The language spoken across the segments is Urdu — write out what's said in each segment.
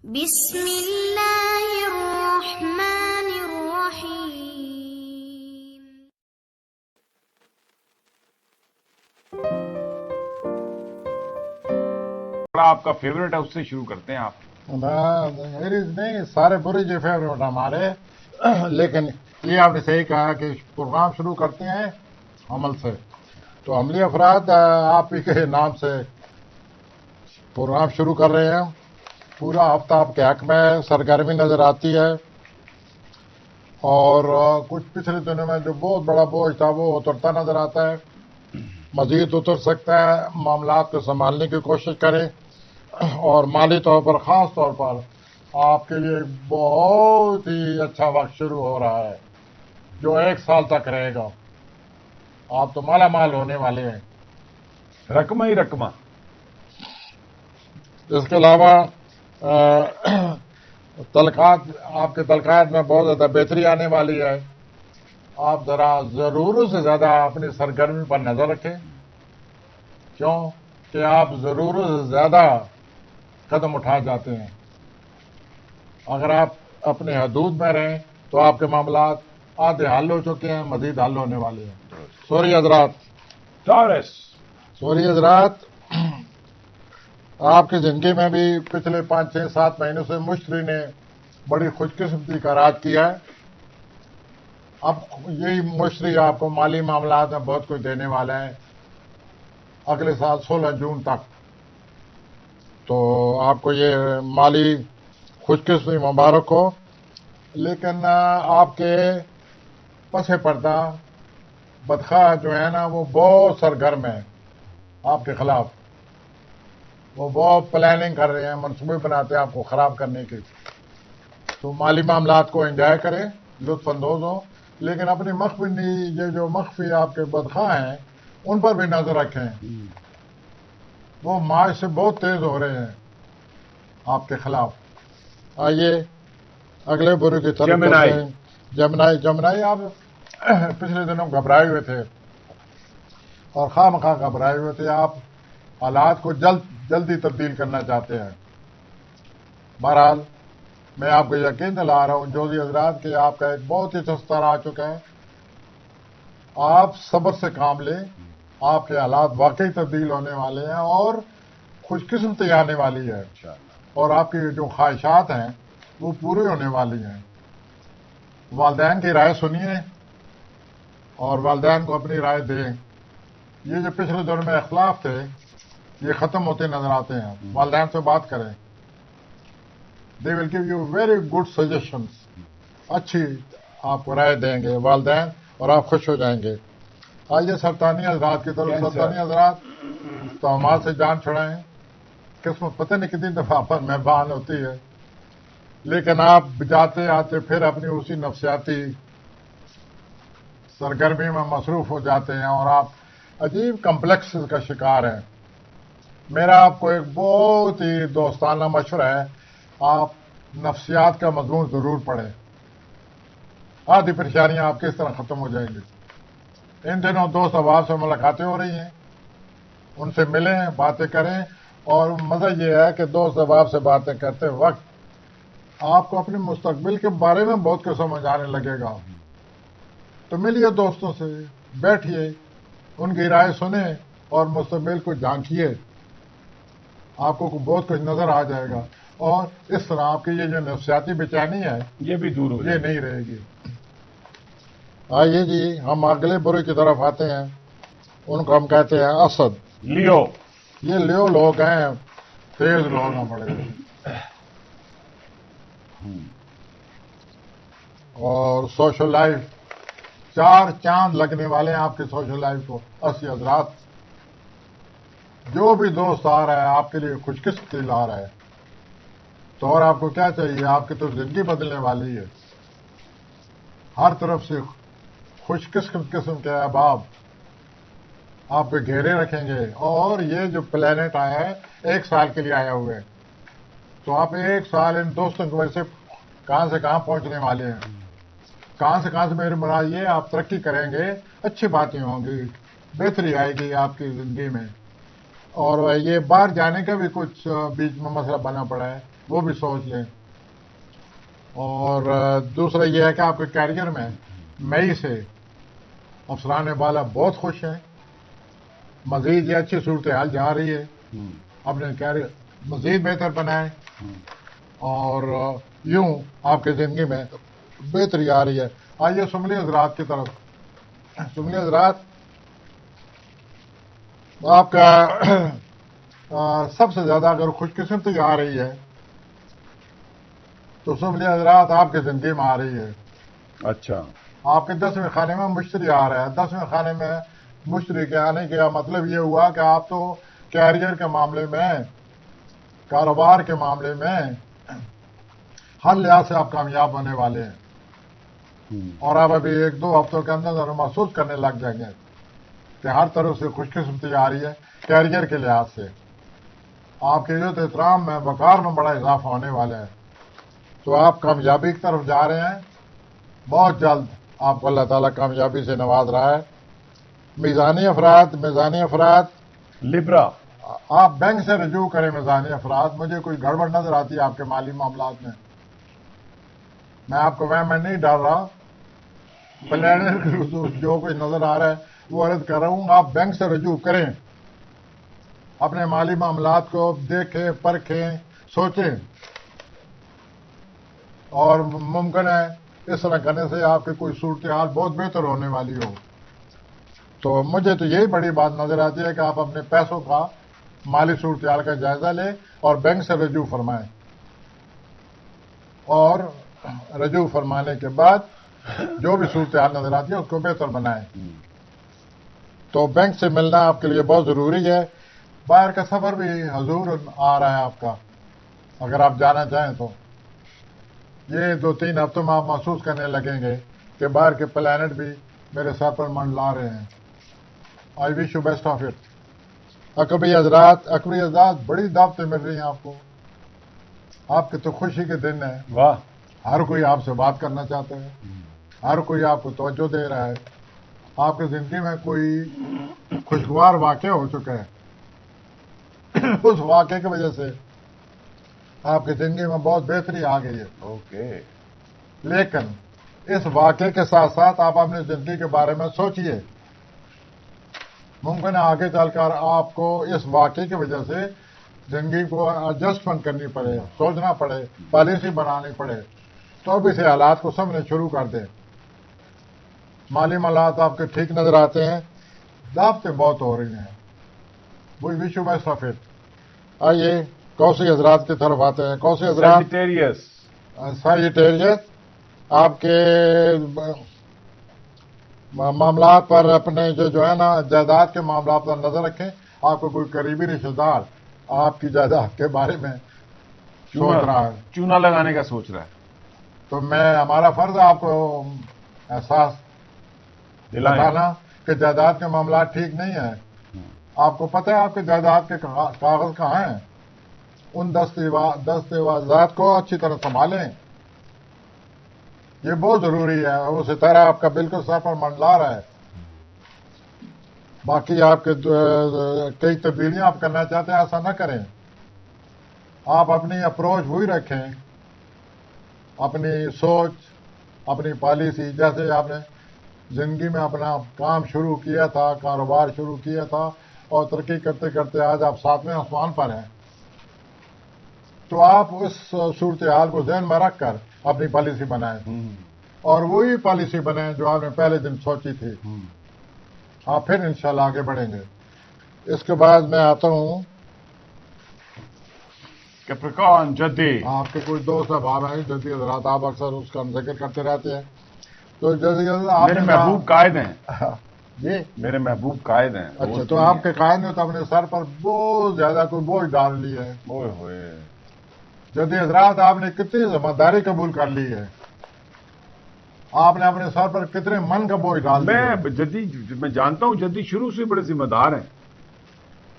بسم اللہ الرحمن الرحیم. آپ کا فیوریٹ ہے اس سے شروع کرتے ہیں آپ. میری نہیں، سارے برے جو فیوریٹ ہمارے، لیکن یہ آپ نے صحیح کہا کہ پروگرام شروع کرتے ہیں عمل سے. تو عملی افراد آپ ہی کے نام سے پروگرام شروع کر رہے ہیں. پورا ہفتہ آپ کے حق میں سرگرمی نظر آتی ہے، اور کچھ پچھلے دنوں میں جو بہت بڑا بوجھ تھا وہ اترتا نظر آتا ہے، مزید اتر سکتا ہے. معاملات کو سنبھالنے کی کوشش کریں، اور مالی طور پر خاص طور پر آپ کے لیے بہت ہی اچھا وقت شروع ہو رہا ہے جو 1 سال تک رہے گا. آپ تو مالا مال ہونے والے ہیں. رقمہ ہی رقمہ. اس کے علاوہ تعلقات، آپ کے تعلقات میں بہت زیادہ بہتری آنے والی ہے. آپ ذرا ضرورت سے زیادہ اپنی سرگرمی پر نظر رکھیں، کیوں کہ آپ ضرورت سے زیادہ قدم اٹھا جاتے ہیں. اگر آپ اپنے حدود میں رہیں تو آپ کے معاملات آدھے حل ہو چکے ہیں، مزید حل ہونے والے ہیں. سوری حضرات، سوری حضرات، آپ کی زندگی میں بھی پچھلے 5، 6، 7 مہینوں سے مشتری نے بڑی خوش قسمتی کا راج کیا ہے. اب یہی مشتری آپ کو مالی معاملات میں بہت کچھ دینے والا ہے اگلے سال 16 جون تک. تو آپ کو یہ مالی خوش قسمتی مبارک ہو. لیکن آپ کے پس پردہ بدخواہ جو ہے نا، وہ بہت سرگرم ہیں آپ کے خلاف. وہ بہت پلاننگ کر رہے ہیں، منصوبے بناتے ہیں آپ کو خراب کرنے کے. تو مالی معاملات کو انجوائے کریں، لطف اندوز ہوں، لیکن اپنی یہ جو مخفی آپ کے بدخواہ ہیں ان پر بھی نظر رکھیں. وہ معاش سے بہت تیز ہو رہے ہیں آپ کے خلاف. آئیے اگلے برے کی طرف چلتے ہیں. جمنائی آپ پچھلے دنوں گھبرائے ہوئے تھے، اور خواہ مخواہ گھبرائے ہوئے تھے. آپ حالات کو جلدی تبدیل کرنا چاہتے ہیں. بہرحال میں آپ کو یقین دلا رہا ہوں جوزی حضرات کہ آپ کا ایک بہت ہی سستر آ چکا ہے. آپ صبر سے کام لیں، آپ کے حالات واقعی تبدیل ہونے والے ہیں اور خوش قسمتی آنے والی ہے، اور آپ کی جو خواہشات ہیں وہ پوری ہونے والی ہیں. والدین کی رائے سنیے اور والدین کو اپنی رائے دیں. یہ جو پچھلے دور میں اختلاف تھے یہ ختم ہوتے نظر آتے ہیں. والدین سے بات کریں، they will give you very good suggestions. اچھی آپ کو رائے دیں گے والدین اور آپ خوش ہو جائیں گے. آئیے سرطانی حضرات کی طرف. سرطانی حضرات توہمات سے جان چھڑائیں. قسمت پتہ نہیں کتنی دفعہ پر مہربان ہوتی ہے، لیکن آپ جاتے آتے پھر اپنی اسی نفسیاتی سرگرمی میں مصروف ہو جاتے ہیں اور آپ عجیب کمپلیکس کا شکار ہیں. میرا آپ کو ایک بہت ہی دوستانہ مشورہ ہے، آپ نفسیات کا مضمون ضرور پڑھیں. آدھی پریشانیاں آپ کس طرح ختم ہو جائیں گی. ان دنوں دوست احباب سے ملاقاتیں ہو رہی ہیں، ان سے ملیں، باتیں کریں. اور مزہ یہ ہے کہ دوست احباب سے باتیں کرتے وقت آپ کو اپنے مستقبل کے بارے میں بہت کچھ سمجھ آنے لگے گا. تو ملیے دوستوں سے، بیٹھیے، ان کی رائے سنیں اور مستقبل کو جھانکیے. آپ کو بہت کچھ نظر آ جائے گا، اور اس طرح آپ کی یہ جو نفسیاتی بے چینی ہے یہ بھی دور ہو یہ نہیں رہے گی. آئیے جی ہم اگلے برے کی طرف آتے ہیں. ان کو ہم کہتے ہیں اسد. لیو. یہ لیو لوگ ہیں، تیز لوگ ہیں بڑے، اور سوشل لائف 4 چاند لگنے والے ہیں آپ کے سوشل لائف کو. 80 حضرات، جو بھی دوست آ رہا ہے آپ کے لیے خوش قسمتی لا رہا ہے. تو اور آپ کو کیا چاہیے؟ آپ کی تو زندگی بدلنے والی ہے. ہر طرف سے خوش قسم کے احباب آپ پہ گھیرے رکھیں گے. اور یہ جو پلانٹ آیا ہے 1 سال کے لیے آیا ہوئے، تو آپ 1 سال ان دوستوں کی وجہ سے کہاں سے کہاں پہنچنے والے ہیں. کہاں سے میرے مراد یہ آپ ترقی کریں گے، اچھی باتیں ہوں گی، بہتری آئے گی آپ کی زندگی میں. اور یہ باہر جانے کا بھی کچھ بیچ میں مسئلہ بنا پڑا ہے، وہ بھی سوچ لیں۔ اور دوسرا یہ ہے کہ آپ کے کیریئر میں مئی سے افسران بالا بہت خوش ہیں، مزید یہ اچھی صورتحال جا رہی ہے، اپنے کیریئر مزید بہتر بنائیں، اور یوں آپ کی زندگی میں بہتری آ رہی ہے۔ آئیے سملی حضرات کی طرف۔ سملی حضرات، آپ کا سب سے زیادہ اگر خوش قسمتی آ رہی ہے تو سملی حضرات آپ کی زندگی میں آ رہی ہے۔ اچھا، آپ کے 10ویں خانے میں مشتری آ رہا ہے۔ 10ویں خانے میں مشتری کے آنے کا مطلب یہ ہوا کہ آپ تو کیریئر کے معاملے میں، کاروبار کے معاملے میں ہر لحاظ سے آپ کامیاب ہونے والے ہیں، اور آپ ابھی 1-2 ہفتوں کے اندر محسوس کرنے لگ جائیں گے کہ ہر طرف سے خوش قسمتی آ رہی ہے کیریئر کے لحاظ سے۔ آپ کے عزت احترام میں، وقار میں بڑا اضافہ ہونے والا ہے، تو آپ کامیابی کی طرف جا رہے ہیں۔ بہت جلد آپ کو اللہ تعالیٰ کامیابی سے نواز رہا ہے۔ میزانی افراد لبرا، آپ بینک سے رجوع کریں۔ میزانی افراد، مجھے کوئی گڑبڑ نظر آتی ہے آپ کے مالی معاملات میں، میں آپ کو وہم میں نہیں ڈال رہا، پلانر کے رجوع جو کوئی نظر آ رہا ہے وہ عرض کر رہا ہوں، آپ بینک سے رجوع کریں، اپنے مالی معاملات کو دیکھیں، پرکھیں، سوچیں، اور ممکن ہے اس طرح کرنے سے آپ کی کوئی صورتحال بہت بہتر ہونے والی ہو۔ تو مجھے تو یہی بڑی بات نظر آتی ہے کہ آپ اپنے پیسوں کا، مالی صورتحال کا جائزہ لیں اور بینک سے رجوع فرمائیں، اور رجوع فرمانے کے بعد جو بھی صورتحال نظر آتی ہے اس کو بہتر بنائیں۔ تو بینک سے ملنا آپ کے لیے بہت ضروری ہے۔ باہر کا سفر بھی حضور آ رہا ہے آپ کا، اگر آپ جانا چاہیں تو یہ 2-3 ہفتوں میں آپ محسوس کرنے لگیں گے کہ باہر کے پلانٹ بھی میرے سر پر منڈلا رہے ہیں۔ I wish you best of it. Akbari حضرات بڑی دعوتیں مل رہی ہیں آپ کو، آپ کے تو خوشی کے دن ہیں، واہ، ہر کوئی آپ سے بات کرنا چاہتا ہے، ہر کوئی آپ کو توجہ دے رہا ہے۔ آپ کی زندگی میں کوئی خوشگوار واقعہ ہو چکا ہے، اس واقعے کی وجہ سے آپ کی زندگی میں بہت بہتری آ گئی ہے۔ اوکے، لیکن اس واقعے کے ساتھ ساتھ آپ اپنی زندگی کے بارے میں سوچئے، ممکن ہے آگے چل کر آپ کو اس واقعے کی وجہ سے زندگی کو ایڈجسٹمنٹ کرنی پڑے، سوچنا پڑے، پالیسی بنانی پڑے، تو اب اسے حالات کو سمجھنا شروع کر دیں۔ مالی معاملات آپ کے ٹھیک نظر آتے ہیں، دعوتیں بہت ہو رہی ہیں۔ We wish you best of it. آئیے کوسی حضرات کی طرف آتے ہیں۔ کوسی حضرات، سیجیٹیریس، سیجیٹیریس، آپ کے معاملات پر اپنے جو ہے نا جائیداد کے معاملات پر نظر رکھیں۔ آپ کو کوئی قریبی رشتہ دار آپ کی جائیداد کے بارے میں سوچ رہا ہے، چونا لگانے کا سوچ رہا ہے، تو ہمارا فرض ہے آپ کو احساس دلانا کہ جائیداد کے معاملات ٹھیک نہیں ہیں۔ آپ کو پتہ ہے آپ کے جائیداد کے کاغذ کہاں ہیں؟ ان دستاویزات کو اچھی طرح سنبھالیں، یہ بہت ضروری ہے۔ اسی طرح آپ کا بالکل سر پر منڈلا رہا ہے۔ باقی آپ کے کئی تبدیلیاں آپ کرنا چاہتے ہیں، ایسا نہ کریں۔ آپ اپنی اپروچ وہی رکھیں، اپنی سوچ، اپنی پالیسی، جیسے آپ نے زندگی میں اپنا کام شروع کیا تھا، کاروبار شروع کیا تھا، اور ترقی کرتے کرتے آج آپ 7ویں آسمان پر ہیں، تو آپ اس صورتحال کو ذہن میں رکھ کر اپنی پالیسی بنائیں، اور وہی پالیسی بنائیں جو آپ نے پہلے دن سوچی تھی۔ آپ پھر انشاءاللہ آگے بڑھیں گے۔ اس کے بعد میں آتا ہوں، کیپریکارن جدی، آپ کے کوئی دوست احباب ہیں جدی حضرات، آپ اکثر اس کا ذکر کرتے رہتے ہیں، تو جدی حضرات میرے محبوب قائد ہیں، جی میرے محبوب قائد ہیں۔ اچھا، تو آپ کے قائد نے تو اپنے سر پر بہت زیادہ کوئی بوجھ ڈال لی ہے۔ اوئے ہوئے، جدی حضرات، آپ نے کتنی ذمہ داری قبول کر لی ہے، آپ نے اپنے سر پر کتنے من کا بوجھ ڈال دیا ہے۔ میں جانتا ہوں جدی شروع سے بڑے ذمہ دار ہیں،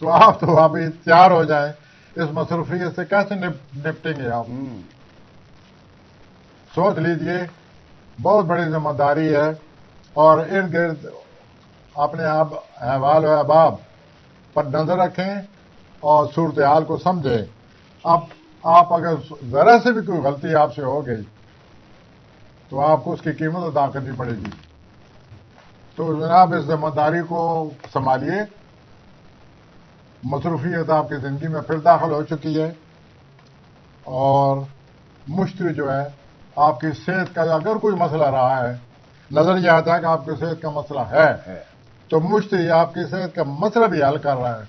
تو آپ تو ابھی تیار ہو جائیں، اس مصروفیت سے کیسے نپٹیں گے آپ؟ سوچ لیجئے، بہت بڑی ذمہ داری ہے، اور ارد گرد اپنے احوال و احباب پر نظر رکھیں، اور صورتحال کو سمجھے. اب آپ اگر ذرا سے بھی کوئی غلطی آپ سے ہو گئی تو آپ کو اس کی قیمت ادا کرنی پڑے گی. تو جناب اس ذمہ داری کو سنبھالیے. مصروفیت آپ کی زندگی میں پھر داخل ہو چکی ہے، اور مشتری جو ہے آپ کی صحت کا اگر کوئی مسئلہ رہا ہے، نظر یہ آتا ہے کہ آپ کی صحت کا مسئلہ ہے، تو مشتری آپ کی صحت کا مسئلہ بھی حل کر رہا ہے.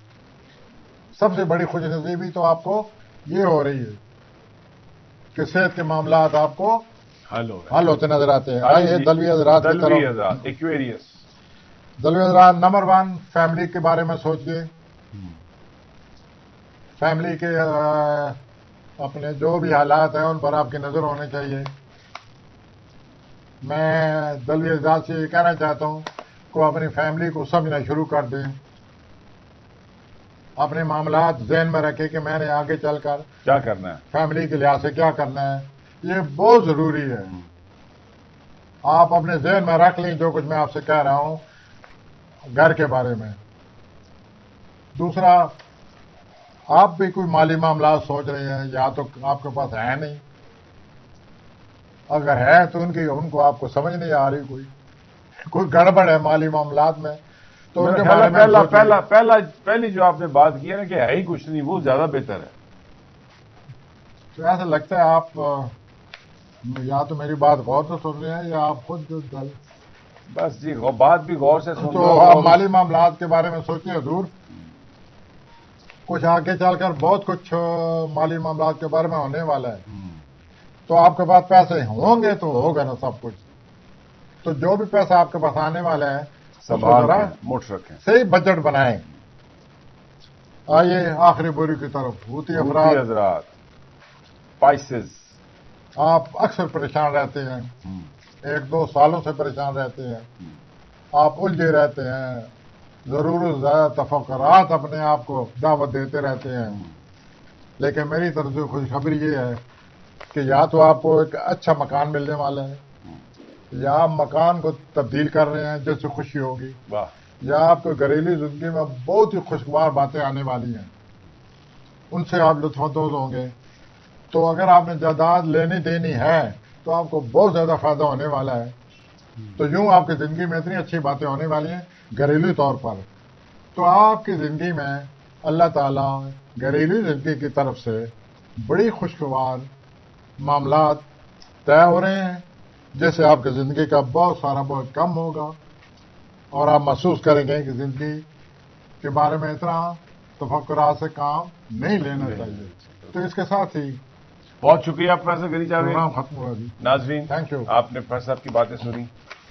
سب سے بڑی خوش نصیبی تو آپ کو یہ ہو رہی ہے کہ صحت کے معاملات آپ کو حل ہوتے نظر آتے ہیں. آئیے دلوی حضرات کی طرف. ایکویریس. دلوی حضرات، نمبر 1 فیملی کے بارے میں سوچئے. فیملی کے اپنے جو بھی حالات ہیں ان پر آپ کی نظر ہونی چاہیے. میں دلوی حضرات سے یہ کہنا چاہتا ہوں کہ اپنی فیملی کو سمجھنا شروع کر دیں. اپنے معاملات ذہن میں رکھیں کہ میں نے آگے چل کر کیا کرنا ہے، فیملی کے لحاظ سے کیا کرنا ہے. یہ بہت ضروری ہے. آپ اپنے ذہن میں رکھ لیں جو کچھ میں آپ سے کہہ رہا ہوں گھر کے بارے میں. دوسرا، آپ بھی کوئی مالی معاملات سوچ رہے ہیں، یا تو آپ کے پاس ہے نہیں. اگر ہے تو ان کو آپ کو سمجھ نہیں آ رہی، کوئی گڑبڑ ہے مالی معاملات میں، تو ان کے بارے میں پہلی جو آپ نے بات کی ہے نا کہ ہے ہی کچھ نہیں، وہ زیادہ بہتر ہے. تو ایسا لگتا ہے آپ یا تو میری بات غور سے سن رہے ہیں یا آپ خود جو بس جی بات بھی غور سے سن تو آپ مالی معاملات کے بارے میں سوچیے حضور. کچھ آگے چل کر بہت کچھ مالی معاملات کے بارے میں ہونے والا ہے. تو آپ کے پاس پیسے ہوں گے تو ہوگا نا سب کچھ. تو جو بھی پیسہ آپ کے پاس آنے والا ہے سنبھال کے مٹھ رکھیں، صحیح بجٹ بنائیں. آئیے آخری بوری کی طرف. ہوتی افراد حضرات، اسپائسز. آپ اکثر پریشان رہتے ہیں، 1-2 سالوں سے پریشان رہتے ہیں، آپ الجھے رہتے ہیں، ضرور زیادہ تفکرات اپنے آپ کو دعوت دیتے رہتے ہیں. لیکن میری طرف سے خوشخبری یہ ہے کہ یا تو آپ کو ایک اچھا مکان ملنے والا ہے، یا آپ مکان کو تبدیل کر رہے ہیں جس سے خوشی ہوگی، یا آپ کو گھریلو زندگی میں بہت ہی خوشگوار باتیں آنے والی ہیں، ان سے آپ لطف اندوز ہوں گے. تو اگر آپ نے جائیداد لینی دینی ہے تو آپ کو بہت زیادہ فائدہ ہونے والا ہے. تو یوں آپ کی زندگی میں اتنی اچھی باتیں ہونے والی ہیں گھریلو طور پر. تو آپ کی زندگی میں اللہ تعالیٰ گھریلو زندگی کی طرف سے بڑی خوشگوار معاملات طے ہو رہے ہیں، جس سے آپ کی زندگی کا بہت سارا بہت کم ہوگا، اور آپ محسوس کریں گے کہ زندگی کے بارے میں اتنا تفکرات سے کام نہیں لینا چاہیے. تو اس کے ساتھ ہی بہت شکریہ پروفیسر غنی جاوید. پروگرام ختم ہوا جی. ناظرین، تھینک یو. آپ نے پروفیسر صاحب کی باتیں سنی.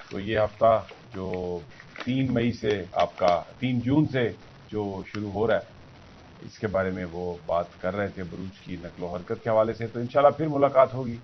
تو یہ ہفتہ جو 3 مئی سے آپ کا 3 جون سے جو شروع ہو رہا ہے، اس کے بارے میں وہ بات کر رہے تھے بروج کی نقل و حرکت کے حوالے سے. تو انشاءاللہ پھر ملاقات ہوگی.